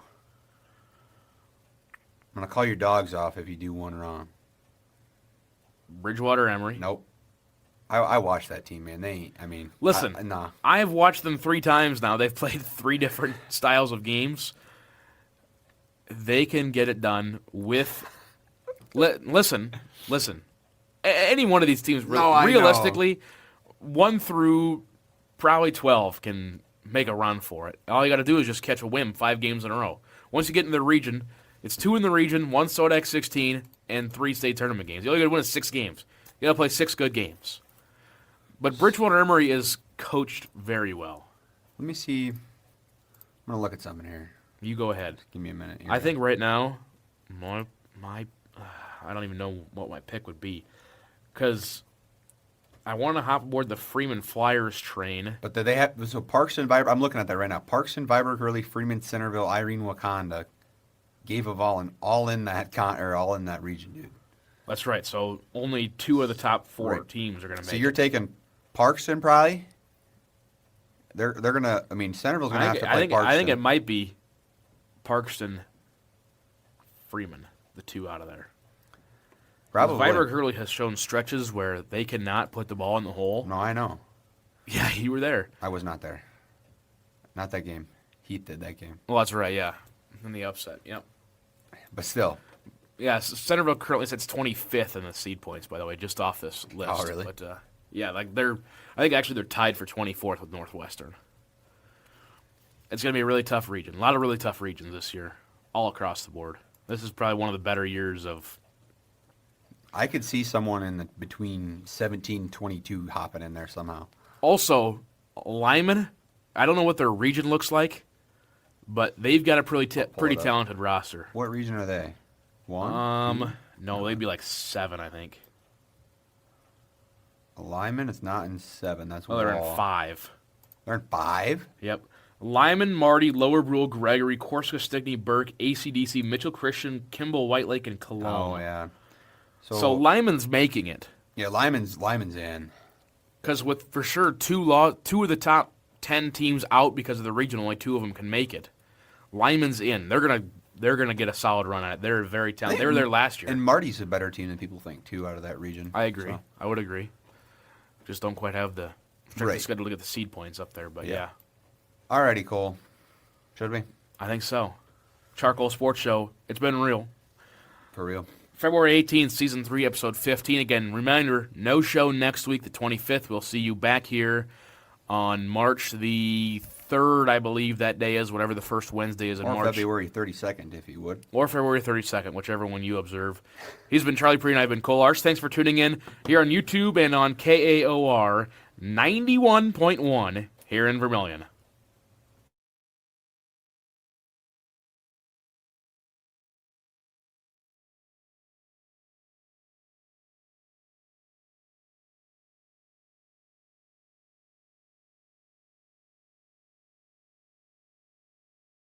I'm going to call your dogs off if you do one wrong. Bridgewater, Emory. Nope. I watched that team, man. They ain't, Listen, nah. I have watched them 3 times now. They've played 3 different styles of games. They can get it done with... Listen. Any one of these teams, realistically, 1 through probably 12 can make a run for it. All you got to do is just catch a whim 5 games in a row. Once you get in the region, it's 2 in the region, 1 Sodex 16, and 3 state tournament games. You only got to win 6 games. You got to play 6 good games. But Bridgewater Emory is coached very well. Let me see. I'm going to look at something here. You go ahead. Give me a minute here. I think right now, my I don't even know what my pick would be, because I want to hop aboard the Freeman Flyers train. But they have Parks and Viborg. I'm looking at that right now. Parks and Viborg, Hurley, Freeman, Centerville, Irene, Wakanda, gave a all in that region, dude. That's right. So only 2 of the top 4 Right. teams are going to make. So you're taking Parkston probably. They're gonna. Centerville's gonna have to play Parkston. I think it might be Parkston, Freeman, the 2 out of there. Probably. Viborg Hurley has shown stretches where they cannot put the ball in the hole. No, I know. Yeah, you were there. I was not there. Not that game. Heath did that game. Well, that's right. Yeah, in the upset. Yep. But still. Yeah, Centerville currently sits 25th in the seed points, by the way, just off this list. Oh, really? But yeah, I think actually they're tied for 24th with Northwestern. It's going to be a really tough region. A lot of really tough regions this year, all across the board. This is probably one of the better years of. I could see someone between 17 and 22 hopping in there somehow. Also, Lyman, I don't know what their region looks like, but they've got a pretty talented roster. What region are they? 1? No, they'd be like 7, I think. Lyman is not in 7. That's Oh, they're Wall. in 5. They're in 5? Yep. Lyman, Marty, Lower Brule, Gregory, Corsica, Stickney, Burke, ACDC, Mitchell Christian, Kimball, White Lake, and Cologne. Oh, yeah. So Lyman's making it. Yeah, Lyman's in. Because with, for sure, 2 of the top 10 teams out because of the region, only 2 of them can make it. Lyman's in. They're gonna get a solid run at it. They're very talented. They were there last year. And Marty's a better team than people think, too, out of that region. I agree. So. I would agree. Just don't quite have the Right. schedule to get the seed points up there, but yeah. Alrighty, Cole. Should we? I think so. CharCole Sports Show. It's been real. For real. February 18th, Season 3, Episode 15. Again, reminder, no show next week, the 25th. We'll see you back here on March the 3rd, I believe that day is, whatever the first Wednesday is in Or March. February 32nd, if you would. Or February 32nd, whichever one you observe. He's been Charlie Prien, I've been Cole Larsch. Thanks for tuning in here on YouTube and on KAOR 91.1 here in Vermilion.